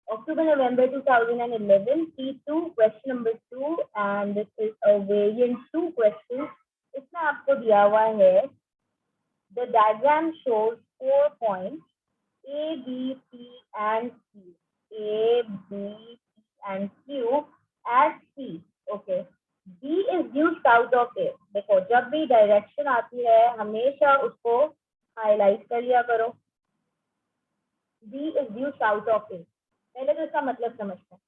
October, November 2011, T2, question number 2, and this is a variant 2 question. इसमें आपको दिया हुआ है, the diagram shows 4 points, A, B, P, and Q. A, B, P, and Q at C. Okay. B is due south of A. देखो जब भी direction आती है हमेशा उसको हाईलाइट कर लिया करो. B is due south of A. पहले तो इसका मतलब समझते हैं.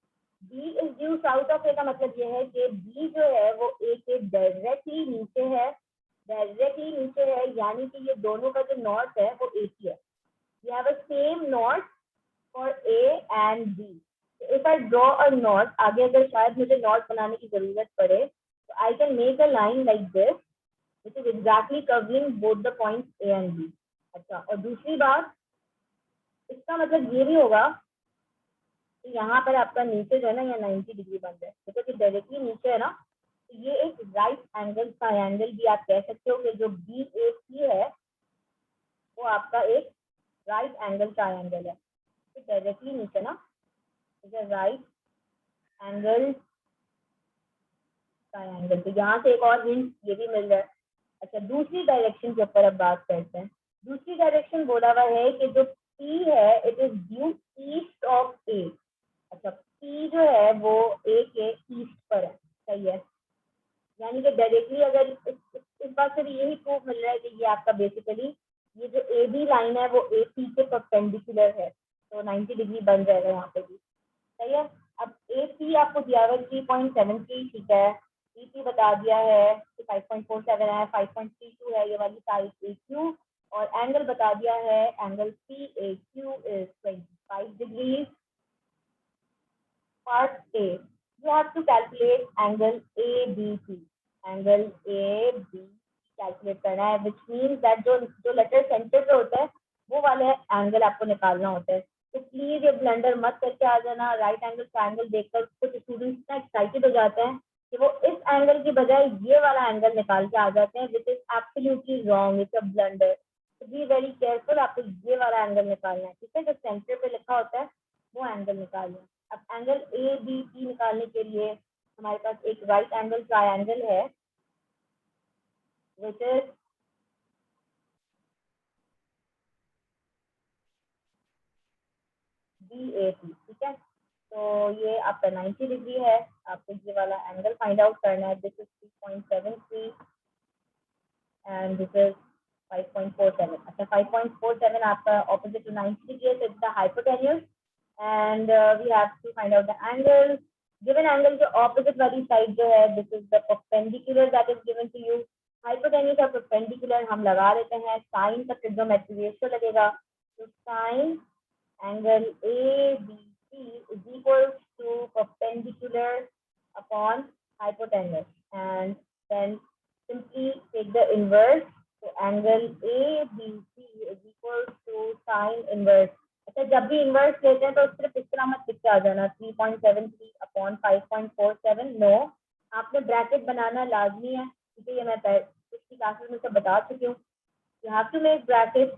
B is due south of A का मतलब ये है कि B जो है वो A के डायरेक्टली नीचे है. डायरेक्टली नीचे है यानी कि ये दोनों का जो नॉर्थ है वो एक ही है. We have a same north for A and B. So if I draw a north, आगे अगर शायद मुझे north बनाने की जरूरत पड़े, तो I can make a line like this, which is exactly covering both the points A and B. अच्छा, और दूसरी बात, इसका मतलब ये भी होगा कि यहाँ पर आपका नीचे जो है ना ये 90 डिग्री बन रहा है, क्योंकि डायरेक्टली नीचे है ना, तो ये एक राइट एंगल ट्रायंगल भी आप कह सकते हो कि जो BAC है वो आपका एक राइट एंगल ट्रायंगल है. तो डायरेक्टली नीचे ना राइट एंगल ट्रायंगल. तो यहाँ से एक और हिंट ये भी मिल रहा है. अच्छा, दूसरी डायरेक्शन के ऊपर अब बात करते हैं. दूसरी डायरेक्शन बोला हुआ है कि जो P है it is due east of A. अच्छा, P जो है वो A के ईस्ट पर है. सही है, यानी कि डायरेक्टली अगर इस बात से भी यही प्रूफ मिल रहा है कि ये आपका बेसिकली ये जो AB लाइन है वो AP के परपेंडिकुलर है. तो 90 डिग्री बन जाएगा यहाँ पे भी. सही है. अब AC आपको दिया हुआ है 3.73. ठीक है, BP बता दिया है कि 5.47 है, 5.32 है ये वाली साइड AQ, और एंगल बता दिया है angle PAQ is 25 degree. Part A, you have to calculate angle ABC. Angle AB calculate करना है, which means that जो लेटर सेंटर पे होता है वो वाले एंगल आपको निकालना होता है. तो प्लीज ये ब्लंडर मत करके आ जाना. राइट एंगल ट्रायंगल देखकर कुछ स्टूडेंट्स ना एक्साइटेड हो जाते हैं कि वो इस एंगल की बजाय ये वाला एंगल निकाल के आ जाते हैं, which is absolutely wrong. It's a blunder. तो बी वेरी केयरफुल. आपको ये वाला एंगल निकालना है. ठीक है, जो सेंटर पे लिखा होता है वो एंगल निकालना है. अब एंगल ABC निकालने के लिए हमारे पास एक राइट एंगल ट्रायंगल है विच इज BAC. ठीक है, तो ये आपका 90 डिग्री है. आपको ये वाला एंगल फाइंड आउट करना है. This is 3.73 and this is 5.47. अच्छा, 5.47 आपका ऑपोजिट टू 90 डिग्री है, so it's the hypotenuse and we have to find out the angle. Given angle के opposite वाली side जो है this is the perpendicular that is given to you. Hypotenuse और perpendicular हम लगा देते हैं. Sin का trigonometry ratio लगेगा. तो sin angle ABC is equal to perpendicular upon hypotenuse, and then simply take the inverse. So angle ABC is equal to sin inverse. अच्छा, जब भी इनवर्स लेते हैं तो सिर्फ इस तरह मत लिख के आ जाना 3.73 अपॉन 5.47. नो, आपने ब्रैकेट बनाना लाजमी है. ठीक है, ये मैं पिछली क्लासेस में सब बता चुकी हूँ. You have to make bracket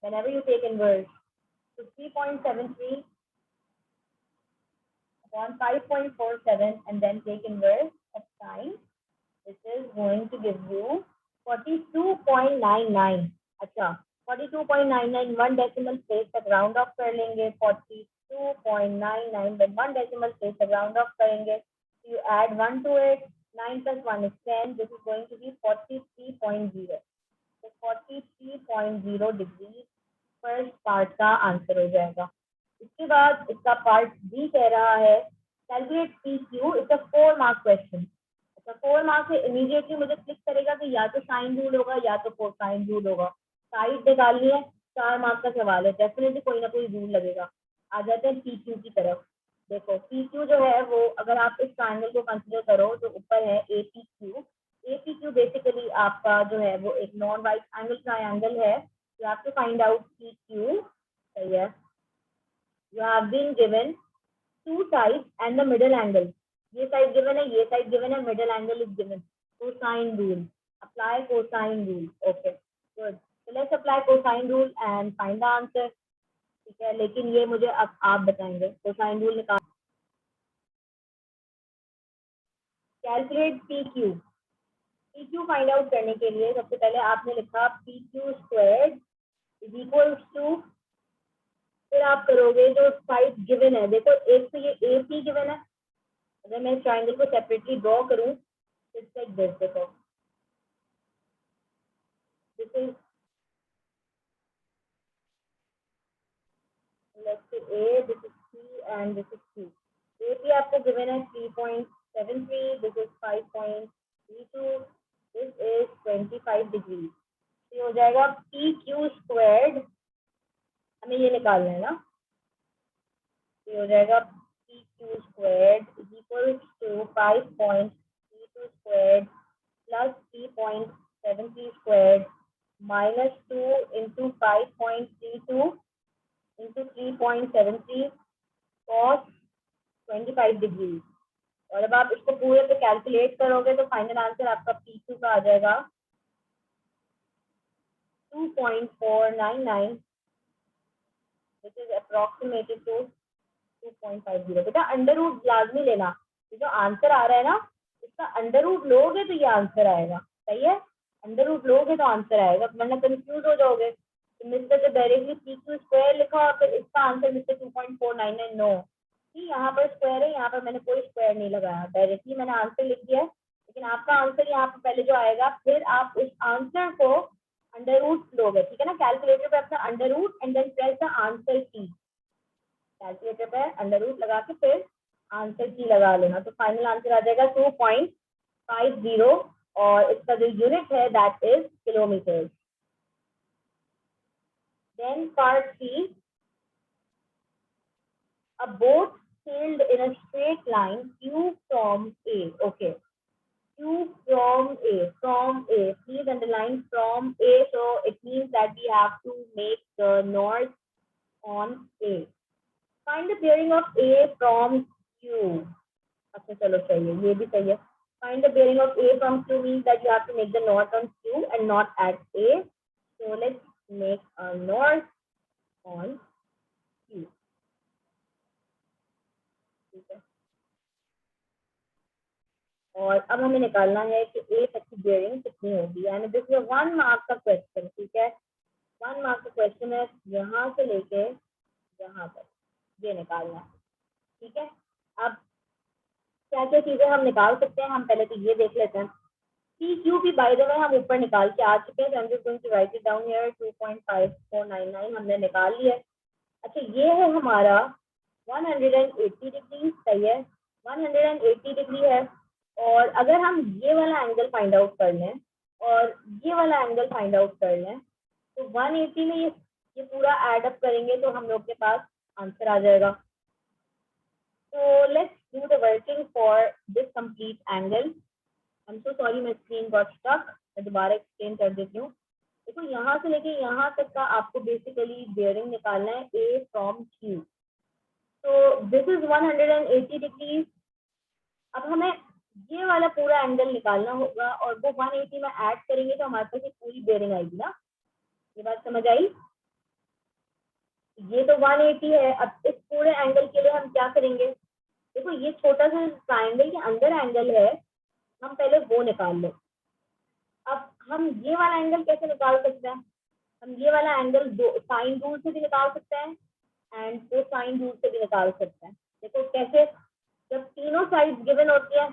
whenever you take inverse. So 3.73 upon 5.47 and then take inverse of sine. This is going to give you 42.99. अच्छा, 42.99 वन डेसिमल प्लेस तक राउंड ऑफ कर लेंगे. 42.99 with one decimal place तक round of करेंगे. You add 1 to it. 9 plus 1 is 10. This is going to be 43.0. So 43.0 degree first part का answer हो जाएगा. इसके बाद इसका पार्ट बी कह रहा है calculate PQ. It's a 4 mark question. अच्छा, 4 मार्क से इमीडिएटली मुझे क्लिक करेगा कि या तो साइन रूल होगा या तो कोसाइन रूल होगा. साइड निकालनी है, 4 मार्क का सवाल है, डेफिनेटली कोई ना कोई रूल लगेगा. आ जाते हैं PQ की तरफ. देखो PQ जो है वो अगर आप इस ट्रायंगल को कंसीडर करो जो ऊपर है APQ. APQ बेसिकली आपका जो है वो एक नॉन राइट एंगल ट्रायंगल है. You have to find out PQ. So yes, you have been given two sides and the middle angle. ये side given है, ये side given है, middle angle is given. Cosine rule. Apply cosine rule. Okay, good. So let's apply cosine rule and find the answer. ठीक है, लेकिन ये मुझे अब आप बताएंगे। कोसाइन रूल निकाल, calculate P Q find out करने के लिए सबसे पहले आपने लिखा P Q square is equal to, फिर आप करोगे जो साइड गिवन है, देखो एक तो ये ए पी गिवन है, अगर मैं इस ट्राइंगल को सेपरेटली ड्रॉ करूं तो इट्स लाइक दिस, देखो this is let's say A, this is C and this is C. A P आपको गिवन है 3.73, this is 5.32, this is 25 degree. ये हो जाएगा पी क्यू स्क्वायर्ड, हमें ये निकालना है ना, ये हो जाएगा P Q squared is equal to 5.32 squared plus 3.73 squared minus 2 into 5.32 into 3.73 cos 25 degree. और अब आप इसको पूरे पे कैलकुलेट करोगे तो फाइनल आंसर आपका पी क्यू का आ जाएगा 2.499, which is approximated to 2.50। बेटा अंडर रूट लाजमी लेना, ये जो आंसर आ रहा है ना इसका अंडर रूट लोगे तो ये आंसर आएगा, सही है, अंडर रूट लोगे तो आंसर आएगा, वरना कंफ्यूज हो जाओगे। तो मिस्टर जो डायरेक्टली पी क्यू स्क्वायर लिखा और फिर इसका आंसर मिस्टर 2.499, नो, यहाँ पर स्क्वायर है, यहाँ पर मैंने कोई स्क्वायर नहीं लगाया, डायरेक्टली मैंने आंसर लिख दिया है। लेकिन आपका आंसर यहाँ पर पहले जो आएगा, फिर आप उस आंसर को अंडर रूट लोगे, ठीक है ना, कैलकुलेटर पे अपना under root and then press the answer key, calculator पे अंडर रूट लगा के फिर आंसर की लगा लेना, तो फाइनल आंसर आ जाएगा 2.50 और इसका जो यूनिट है that is kilometer. Then part C, a boat sailed in a straight line Q from A, okay, Q from A, please underline from A, so it means that we have to make the north on A, find the bearing of A from Q। अच्छा चलो सही है, ये भी सही है, find the bearing of A from Q means that you have to make the north on Q and not at A, so let's make a north on Q, ठीक है। और अब हमें निकालना है कि ए तक की बेयरिंग कितनी होगी, यानी दिस इज 1 मार्क का क्वेश्चन, ठीक है, 1 मार्क का क्वेश्चन है, यहाँ से लेके यहाँ तक ये निकालना है, ठीक है। अब क्या क्या चीजें हम निकाल सकते हैं, हम पहले तो ये देख लेते हैं। पी क्यू भी बाय द वे हम ऊपर निकाल के आ चुके हैं, I am just going to write it down here, 2.5499 हमने निकाल लिया है। अच्छा ये है हमारा 180 डिग्री, सही है, 180 डिग्री है, और अगर हम ये वाला एंगल फाइंड आउट कर लें और ये वाला एंगल फाइंड आउट कर लें तो 180 में ये पूरा एड अप करेंगे तो हम लोग के पास आंसर आ जाएगा। तो let's do the working for this complete angle. I am so sorry, मैं स्क्रीन गॉट स्टक, मैं दोबारा एक्सप्लेन कर देती हूँ। देखो यहाँ से लेके यहाँ तक का आपको बेसिकली बेयरिंग निकालना है ए फ्रॉम क्यू, तो दिस इज 180 डिग्री। अब हमें ये वाला पूरा एंगल निकालना होगा और वो 180 में ऐड करेंगे तो हमारे पास ये पूरी बेयरिंग आएगी ना, ये बात समझ आई। ये तो 180 है, अब इस पूरे एंगल के लिए हम क्या करेंगे, देखो ये छोटा सा ट्राइंगल के अंदर एंगल है, हम पहले वो निकाल लें। अब हम ये वाला एंगल कैसे निकाल सकते हैं, हम ये वाला एंगल साइन रूल से भी निकाल सकते हैं एंड कोसाइन रूल से भी निकाल सकते हैं। देखो कैसे, जब तीनों साइड गिवन होती है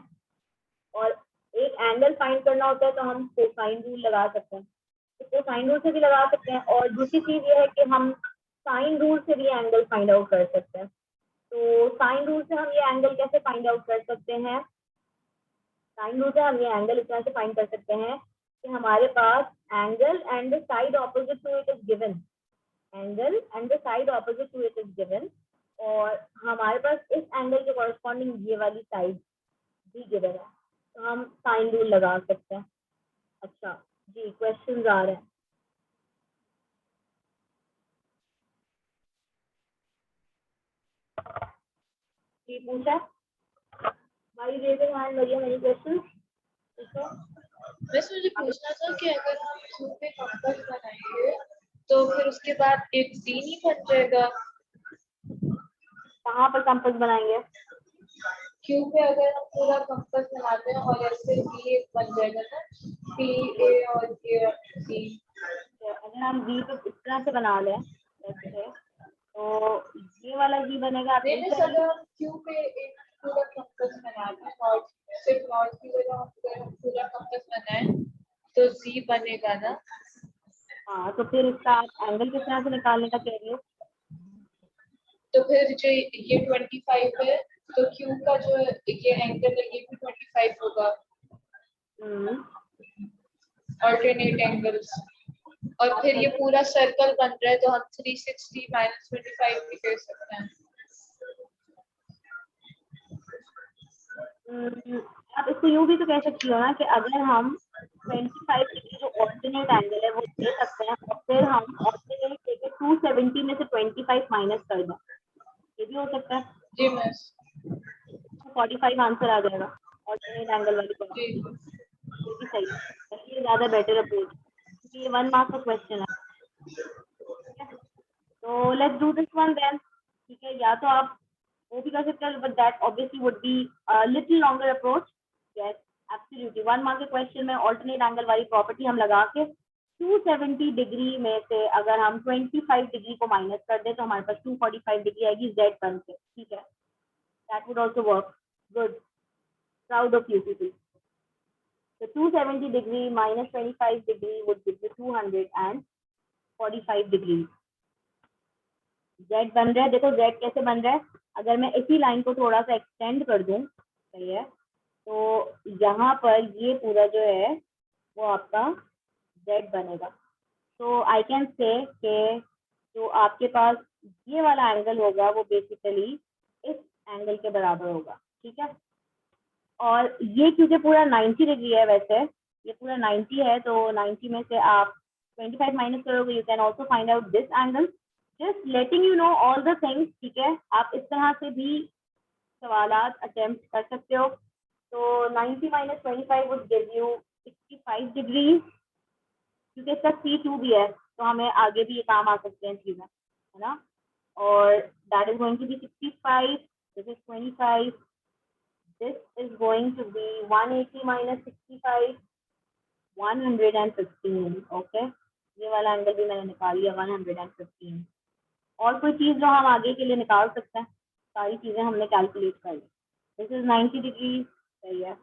और एक एंगल फाइंड करना होता है तो हम कोसाइन रूल लगा सकते हैं, तो कोसाइन रूल से भी लगा सकते हैं, और दूसरी चीज ये है कि हम साइन रूल से भी एंगल फाइंड आउट कर सकते हैं। तो साइन रूल से हम ये एंगल कैसे फाइंड आउट कर सकते हैं, साइन रूल से हम ये एंगल इस तरह से फाइंड कर सकते हैं कि हमारे पास angle and the side opposite to it is given, angle and the side opposite to it is given, और हमारे पास इस एंगल के कॉरेस्पॉन्डिंग ये वाली साइड भी गिवन है, तो हम साइन रूल लगा सकते हैं। अच्छा जी, क्वेश्चंस आ रहे हैं, जी पूछा भाई, raising hand Mariam, any questions पूछो। बस मुझे पूछना था कि अगर हम क्यू पे कंपास बनाएंगे तो फिर उसके बाद एक सी नहीं बन जाएगा? कहाँ पर कंपास बनाएंगे? क्यू पे अगर हम पूरा कंपास बनाते हैं और ऐसे बी एक बन जाएगा ना, पी ए और ये सी। अगर हम बी पे इस तरह से बना लें ऐसे, तो ये वाला जी बनेगा। आप नहीं, अगर हम क्यू पे एक पूरा कंपास बनाते हैं, नॉर्थ सिर्फ नॉर्थ की जगह अगर हम पूरा कंपास बनाए तो जी बनेगा ना? हाँ, तो फिर इसका आप एंगल किस तरह से निकालने का कह रही हो? तो फिर जो ये 25 है, तो क्यू का जो ये एंगल है ये भी 25 होगा, अल्टरनेट एंगल्स। और फिर ये पूरा सर्कल बन रहा है तो हम 360 माइनस 25 भी कर सकते हैं। आप इसको यूं भी तो कह सकती हो ना कि अगर हम 25 डिग्री जो ऑल्टरनेट एंगल है वो ले सकते हैं और फिर हम ऑल्टरनेट लेके 270 में से 25 माइनस कर दें, ये भी हो सकता है। जी मिस। 45 आंसर आ जाएगा ऑल्टरनेट एंगल वाली बात। जी ये भी सही है, ये ज्यादा बेटर अप्रोच, क्योंकि ये 1 मार्क्स का क्वेश्चन है। तो let's do this one then. ठीक है, या तो आप वो भी कर सकते हैं, but that obviously would be little longer approach. Yes, absolutely 1 mark के क्वेश्चन में ऑल्टरनेट एंगल वाली प्रॉपर्टी हम लगा के 270 डिग्री में से अगर हम 25 डिग्री को माइनस कर दें तो हमारे पास 245 डिग्री आएगी जेड बन के। ठीक है, that would also work. Good, proud of you people. So 270 degree minus 25 degree would give you 245 degrees. Z बन रहा है, देखो Z कैसे बन रहा है। अगर मैं इसी लाइन को थोड़ा सा एक्सटेंड कर दूं, सही है, तो यहाँ पर ये पूरा जो है वो आपका Z बनेगा। तो आई कैन से कि जो आपके पास ये वाला एंगल होगा वो बेसिकली इस एंगल के बराबर होगा। ठीक है, और ये क्योंकि पूरा 90 डिग्री है, वैसे ये पूरा 90 है, तो 90 में से आप 25 माइनस करोगे, you can also find out this angle. Just letting you know all the things. ठीक है, आप इस तरह से भी सवालात अटेम्प्ट कर सकते हो। तो 90 minus 25 would give you 65 degree, क्योंकि इसका C2 भी है तो हमें आगे भी ये काम आ सकते हैं चीजें, है ना। और that is going to be 65, this is 25, this is going to be 180 minus 65, 115. Okay, ये वाला एंगल भी मैंने निकाल लिया 115। और कोई चीज जो हम आगे के लिए निकाल सकते हैं, सारी चीजें हमने कैलकुलेट कर ली। दिस इज 90 डिग्री, सही है।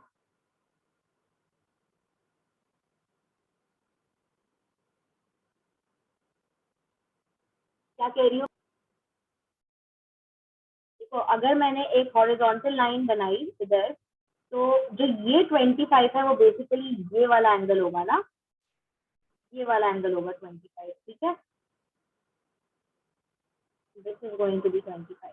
क्या कह रही हूँ? देखो, अगर मैंने एक हॉरिजॉन्टल लाइन बनाई इधर, तो जो ये 25 है वो बेसिकली ये वाला एंगल होगा ना, ये वाला एंगल होगा 25। ठीक है, this is going to be 25।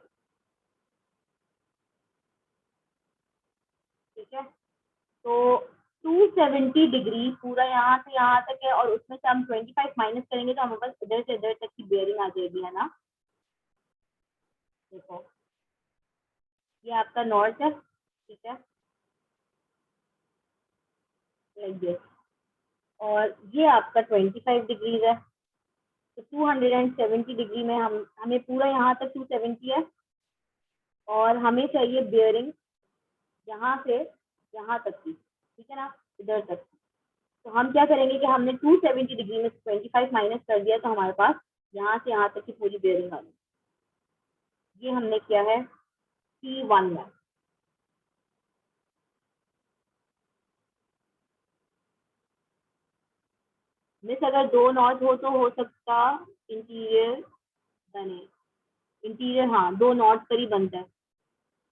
ठीक है, तो 270 डिग्री पूरा यहाँ से यहाँ तक है, और उसमें से हम 25 माइनस करेंगे तो हमारे पास इधर से इधर तक की बेयरिंग आ जाएगी, है ना। देखो, ये आपका नॉर्थ है। ठीक है, लाइक दिस, और ये आपका 25 डिग्रीज है। तो 270 डिग्री में हमें पूरा यहाँ तक 270 है, और हमें चाहिए बेयरिंग यहाँ से यहाँ तक की। ठीक है ना, इधर तक। तो हम क्या करेंगे कि हमने 270 डिग्री में 25 माइनस कर दिया, तो हमारे पास यहाँ से यहाँ तक की पूरी बेयरिंग आ गई। ये हमने किया है C1 में। मिस, अगर दो नॉट हो तो हो सकता इंटीरियर बने। इंटीरियर, हाँ, दो नॉट पर ही बनता है।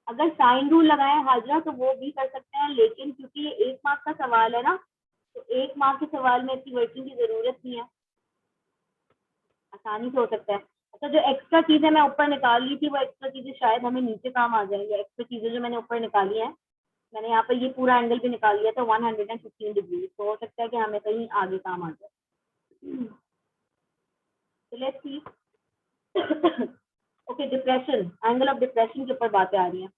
अगर साइन रूल लगाए हाजरा तो वो भी कर सकते हैं, लेकिन क्योंकि ये 1 मार्क का सवाल है ना, तो 1 मार्क के सवाल में इतनी वर्किंग की जरूरत नहीं है, आसानी से हो सकता है। अच्छा, जो एक्स्ट्रा चीजें मैं ऊपर निकाल ली थी, वो एक्स्ट्रा चीजें शायद हमें नीचे काम आ जाएंगे। एक्स्ट्रा चीजें जो मैंने ऊपर निकाली है, मैंने यहाँ पर ये पूरा एंगल भी निकाल लिया था 115 डिग्री, तो हो सकता है कि हमें कहीं आगे काम आ जाए। तो let's see. Okay, depression, angle of depression के ऊपर बातें आ रही हैं।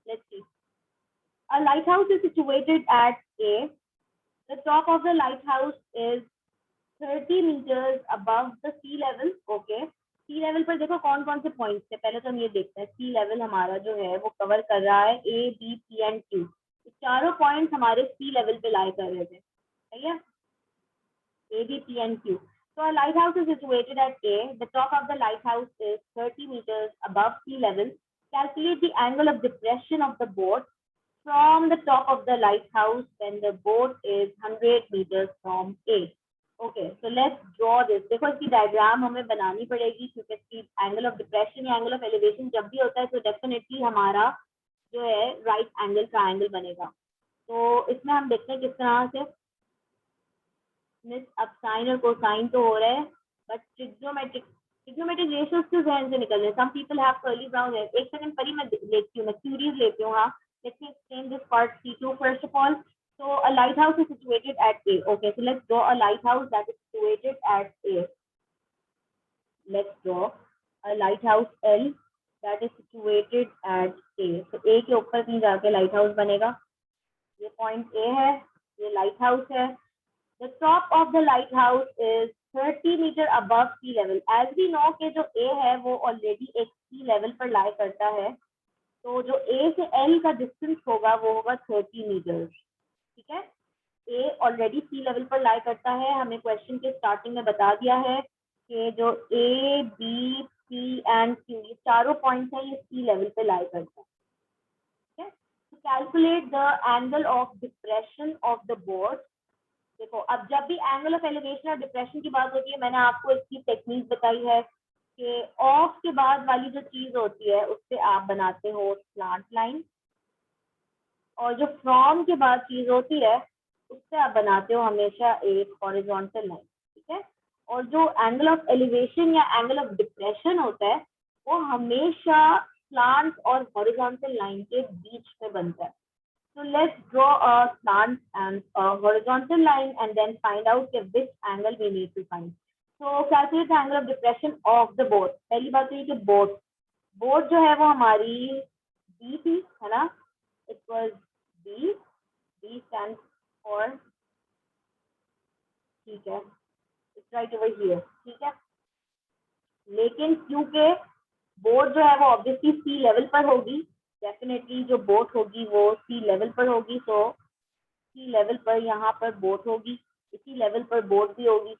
Let's see. A lighthouse is situated at A. The top of the lighthouse is 30 meters above the sea level. Okay, sea level पर देखो कौन कौन से पॉइंट्स है, पहले तो हम ये देखते हैं सी लेवल हमारा जो है वो कवर कर रहा है A B C and Q, चारों पॉइंट्स हमारे सी लेवल पे लाई कर रहे थे, सही है, A, B, C, and Q. So a lighthouse is situated at A. The top of the lighthouse is 30 meters above sea level. Calculate the angle of depression of the boat from the top of the lighthouse when the boat is 100 meters from A. Okay, so let's draw this. देखो इसकी diagram हमें बनानी पड़ेगी क्योंकि इसकी angle of depression या angle of elevation जब भी होता है तो डेफिनेटली हमारा जो है राइट एंगल ट्रायंगल बनेगा। तो इसमें हम देखते हैं किस तरह से। मिस अब साइन और कोसाइन तो हो रहा है बट ट्रिग्नोमेट्रिक रेशियोज क्यों जहन से निकल रहे हैं। Some people have curly brown hair. एक सेकंड परी मैं लेती हूँ, मैं क्यूरीज लेती हूँ। हाँ, let's me explain this part C2 first of all. So a lighthouse is situated at A. Okay, so let's draw a lighthouse that is situated at A. Let's draw a lighthouse L that is situated at A. So A के ऊपर कहीं जाके lighthouse बनेगा। ये point A है, ये lighthouse है। The top of the lighthouse is 30 meter above sea level. As we know कि जो A है वो already एक sea level पर lie करता है, तो जो A से L का distance होगा वो होगा 30 meters. ठीक है, A ऑलरेडी सी लेवल पर लाई करता है। हमें क्वेश्चन के स्टार्टिंग में बता दिया है कि जो A, B, C and Q ये चारों पॉइंट्स हैं ये सी लेवल पे लाई करता है। ठीक है, तो calculate the angle of depression of the boat. देखो अब जब भी एंगल ऑफ एलिवेशन और डिप्रेशन की बात होती है, मैंने आपको इसकी टेक्निक बताई है कि ऑफ के बाद वाली जो चीज होती है उससे आप बनाते हो स्लांट लाइन, और जो फ्रॉम के बाद चीज होती है उससे आप बनाते हो हमेशा एक हॉरिजॉन्टल लाइन। ठीक है, और जो एंगल ऑफ एलिवेशन या एंगल ऑफ डिप्रेशन होता है वो हमेशा स्लांट और हॉरिजॉन्टल लाइन के बीच में बनता है। So let's draw a slant and a horizontal line and then find out which angle we need to find. So calculate the angle of depression of the boat. पहली बात तो ये कि बोट जो है वो हमारी B थी, है ना, it was B stands for, ठीक है, it's right over here, ठीक है, लेकिन क्योंकि बोट जो है वो ऑब्वियसली सी लेवल पर होगी, डेफिनेटली जो बोट होगी वो सी लेवल पर होगी, तो सी लेवल पर यहाँ पर बोट होगी, इसी लेवल पर बोट भी होगी।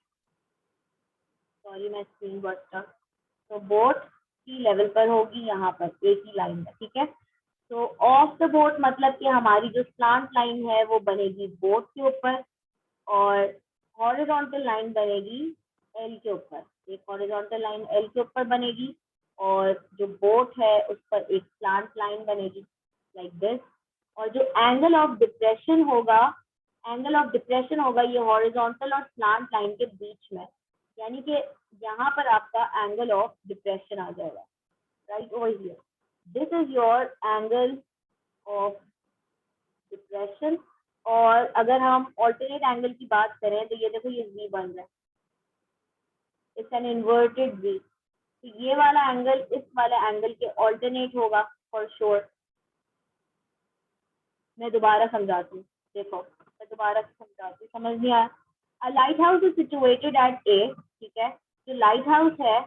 सॉरी मैं स्क्रीन बॉक्स, तो बोट सी लेवल पर होगी यहाँ पर एक ही लाइन में। ठीक है, तो ऑफ द बोट मतलब कि हमारी जो स्लांट लाइन है वो बनेगी बोट के ऊपर और हॉरिजॉन्टल लाइन बनेगी एल के ऊपर। एक हॉरिजॉन्टल लाइन एल के ऊपर बनेगी और जो बोट है उस पर एक स्लांट लाइन बनेगी लाइक दिस। और जो एंगल ऑफ डिप्रेशन होगा ये हॉरिजॉन्टल और स्लांट लाइन के बीच में, यानी कि यहाँ पर आपका एंगल ऑफ डिप्रेशन आ जाएगा right over here. This is your angle of depression. और अगर हम ऑल्टरनेट एंगल की बात करें तो ये देखो ये V बन रहा है, इट्स एन इन्वर्टेड V। तो ये वाला एंगल इस वाले एंगल के ऑल्टरनेट होगा फॉर श्योर। मैं दोबारा समझाती हूँ, देखो मैं दोबारा समझाती हूँ, समझ नहीं आया। A light house is situated at A. ठीक है, जो लाइट हाउस है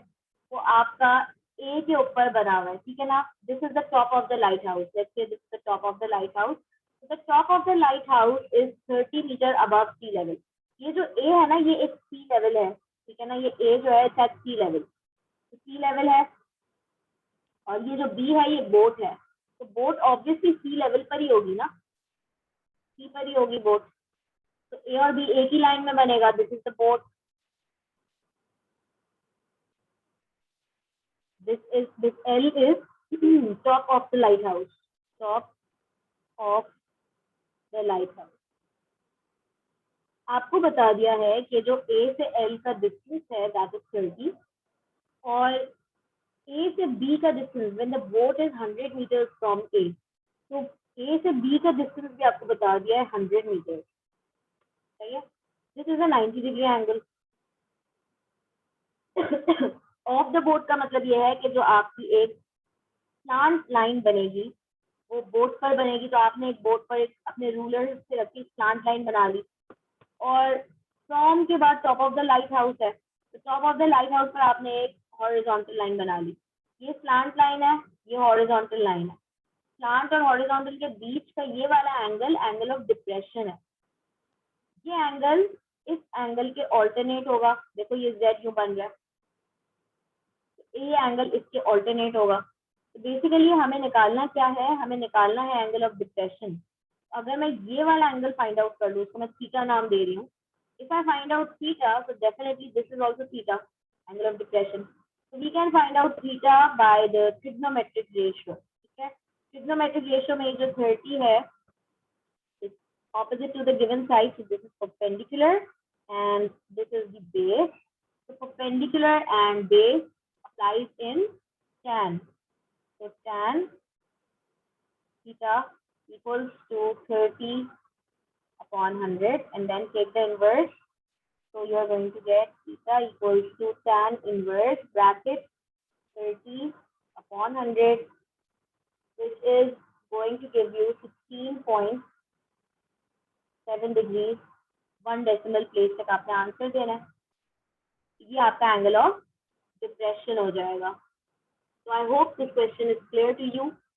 वो आपका ए के ऊपर बना हुआ है। ठीक है ना, this is the top of the lighthouse. Let's say this is the top of the lighthouse. The top of the light house is 30 meter above sea level. ये जो ए है ना ये एक सी लेवल है। ठीक है ना, ये ए जो है it's sea level, sea level है। और ये जो बी है ये बोट है, तो बोट ऑब्वियसली सी लेवल पर ही होगी ना, सी पर ही होगी बोट। तो ए और बी एक ही लाइन में बनेगा। This is the boat, this L is top of the lighthouse, top of the lighthouse। आपको बता दिया है कि जो A से L का डिस्टेंस है दैट इज 30 और A से B का distance when the boat is 100 meters from A, तो A से B का डिस्टेंस भी आपको बता दिया है 100 मीटर। सही है, this is a 90 degree angle. Of the boat का मतलब ये है कि जो आपकी एक स्लांट लाइन बनेगी वो बोट पर बनेगी। तो आपने एक बोट पर एक अपने रूलर से रखी स्लांट लाइन बना ली और फ्रॉम के बाद top of the light house है, तो top of the light house पर आपने एक हॉरिजॉन्टल लाइन बना ली, ये स्लांट लाइन है, ये हॉरिजॉन्टल लाइन है। स्लांट और हॉरिजॉन्टल के बीच का ये वाला एंगल एंगल ऑफ डिप्रेशन है। ये एंगल इस एंगल के ऑल्टरनेट होगा, देखो ये जेड यू बन रहा है, ये एंगल इसके ऑल्टरनेट होगा। तो बेसिकली हमें निकालना क्या है, हमें निकालना है एंगल ऑफ डिप्रेशन। अगर मैं ये वाला एंगल फाइंड आउट कर लूँ, उसको मैं थीटा नाम दे रही हूँ, if I find out theta, so definitely this is also theta, angle of depression. So we can find out theta by the trigonometric ratio. ठीक है, trigonometric ratio में जो 30 है, it's opposite to the given side, so this is perpendicular and this is the base. So perpendicular and base applies in tan. So tan theta equals to 30 upon 100, and then take the inverse. So you are going to get theta equals to tan inverse bracket 30 upon 100, which is going to give you 16.7 degrees, 1 decimal place तक आपने answer देना है। ये आपका angle of depression हो जाएगा। So I hope this question is clear to you.